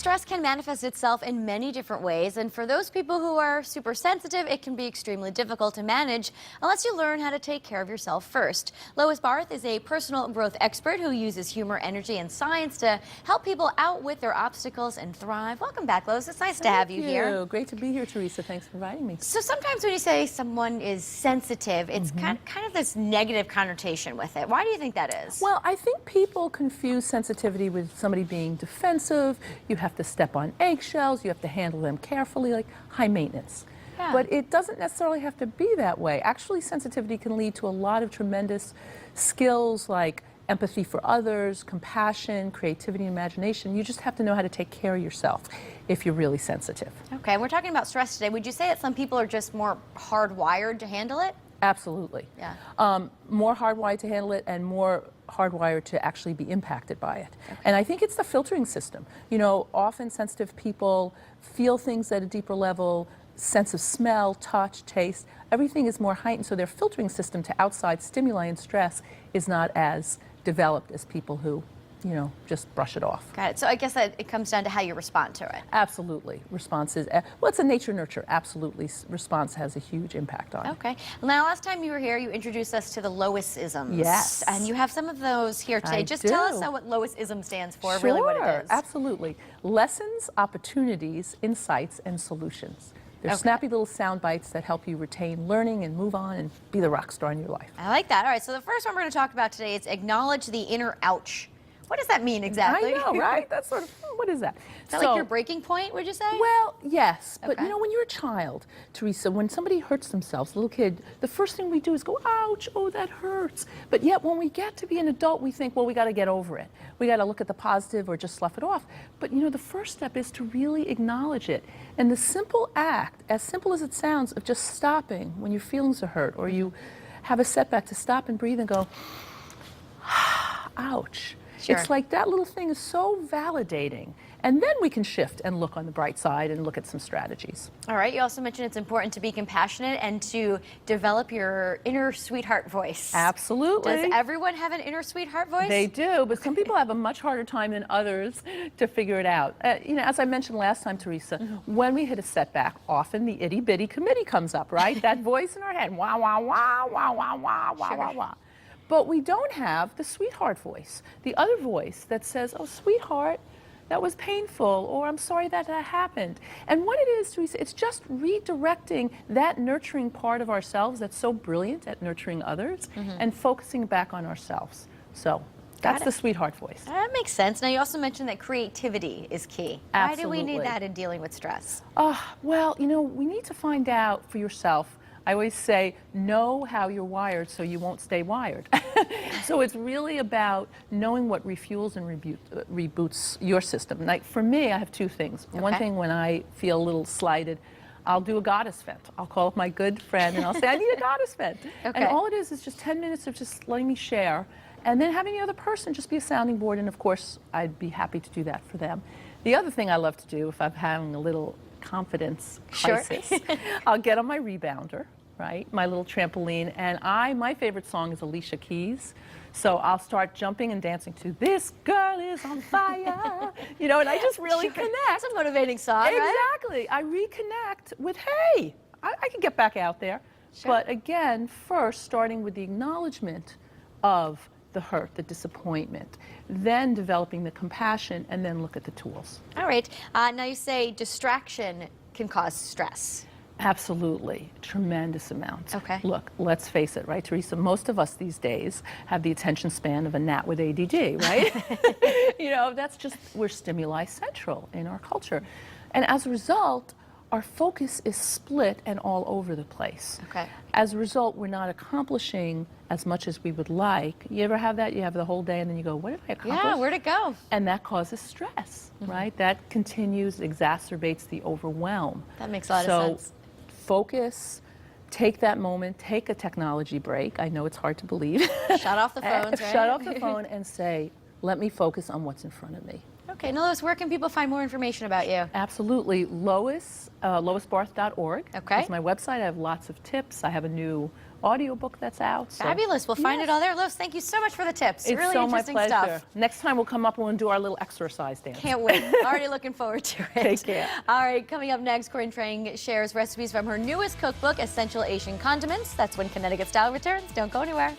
stress can manifest itself in many different ways, and for those people who are super sensitive, it can be extremely difficult to manage unless you learn how to take care of yourself first. Lois Barth is a personal growth expert who uses humor, energy, and science to help people out with their obstacles and thrive. Welcome back, Lois. It's nice to have you here. Great to be here, Teresa. Thanks for inviting me. So sometimes when you say someone is sensitive, it's kind of this negative connotation with it. Why do you think that is? Well, I think people confuse sensitivity with somebody being defensive. You have to step on eggshells. You have to handle them carefully, like high maintenance. Yeah. But it doesn't necessarily have to be that way. Actually, sensitivity can lead to a lot of tremendous skills like empathy for others, compassion, creativity, and imagination. You just have to know how to take care of yourself if you're really sensitive. Okay, we're talking about stress today. Would you say that some people are just more hardwired to handle it? Absolutely. Yeah. More hardwired to handle it and more hardwired to actually be impacted by it. Okay. And I think it's the filtering system. You know, often sensitive people feel things at a deeper level, sense of smell, touch, taste, everything is more heightened, so their filtering system to outside stimuli and stress is not as developed as people who, you know, just brush it off. Got it. So I guess that it comes down to how you respond to it. Absolutely. Response is, well, it's a nature-nurture. Absolutely. Response has a huge impact on it. Okay. Now, last time you were here, you introduced us to the Lois-isms. Yes. And you have some of those here today. Just tell us what Lois-ism stands for, Sure, really what it is. Absolutely. Lessons, opportunities, insights, and solutions. They're snappy little sound bites that help you retain learning and move on and be the rock star in your life. I like that. All right, so the first one we're going to talk about today is acknowledge the inner ouch. What does that mean exactly? I know, right? That's sort of, what is that? Is that like your breaking point, would you say? Well, yes. But you know, when you're a child, Teresa, when somebody hurts themselves, a little kid, the first thing we do is go, ouch, oh, that hurts. But yet when we get to be an adult, we think, well, we got to get over it. We got to look at the positive or just slough it off. But you know, the first step is to really acknowledge it. And the simple act, as simple as it sounds, of just stopping when your feelings are hurt or you have a setback, to stop and breathe and go, ouch. Sure. It's like that little thing is so validating. And then we can shift and look on the bright side and look at some strategies. All right, you also mentioned it's important to be compassionate and to develop your inner sweetheart voice. Absolutely. Does everyone have an inner sweetheart voice? They do, but some people have a much harder time than others to figure it out. You know, as I mentioned last time, Teresa, when we hit a setback, often the itty-bitty committee comes up, right? That voice in our head, wah, wah, wah, wah, wah, wah, wah, wah, wah. But we don't have the sweetheart voice, the other voice that says, oh, sweetheart, that was painful, or I'm sorry that happened. And what it is, Teresa, it's just redirecting that nurturing part of ourselves that's so brilliant at nurturing others and focusing back on ourselves. So that's the sweetheart voice. That makes sense. Now, you also mentioned that creativity is key. Absolutely. Why do we need that in dealing with stress? Well, you know, we need to find out for yourself. I always say, know how you're wired so you won't stay wired. So it's really about knowing what refuels and reboots your system. Like for me, I have two things. One thing, when I feel a little slighted, I'll do a goddess vent. I'll call up my good friend and I'll say, I need a goddess vent. And all it is just 10 minutes of just letting me share, and then having the other person just be a sounding board, and of course, I'd be happy to do that for them. The other thing I love to do, if I'm having a little confidence crisis, I'll get on my rebounder, right, my little trampoline, and my favorite song is Alicia Keys, so I'll start jumping and dancing to This Girl Is on Fire, you know, and I just really connect. It's a motivating song, Exactly. I reconnect with, hey, I can get back out there. But again, first, starting with the acknowledgement of the hurt, the disappointment, then developing the compassion, and then look at the tools. All right. Now you say distraction can cause stress. Absolutely, tremendous amounts. Okay. Look, let's face it, right, Teresa? Most of us these days have the attention span of a gnat with ADD, right? You know, that's just, we're stimuli central in our culture. And as a result, our focus is split and all over the place. Okay. As a result, we're not accomplishing as much as we would like. You ever have that? You have the whole day and then you go, what did I accomplish? Yeah, where'd it go? And that causes stress, right? That continues, exacerbates the overwhelm. That makes a lot of sense. Focus, take that moment, take a technology break. I know it's hard to believe. Shut off the phones, right? Shut off the phone and say, let me focus on what's in front of me. Okay, now Lois, where can people find more information about you? Absolutely. Loisbarth.org. Okay. It's my website. I have lots of tips. I have a new audiobook that's out. So. Fabulous. We'll find it Yes. all there. Los, thank you so much for the tips. It's really so my interesting pleasure. stuff. Next time we'll come up and we'll do our little exercise dance. Can't wait. Already looking forward to it. Take care. All right, coming up next, Corinne Trang shares recipes from her newest cookbook, Essential Asian Condiments. That's when Connecticut Style returns. Don't go anywhere.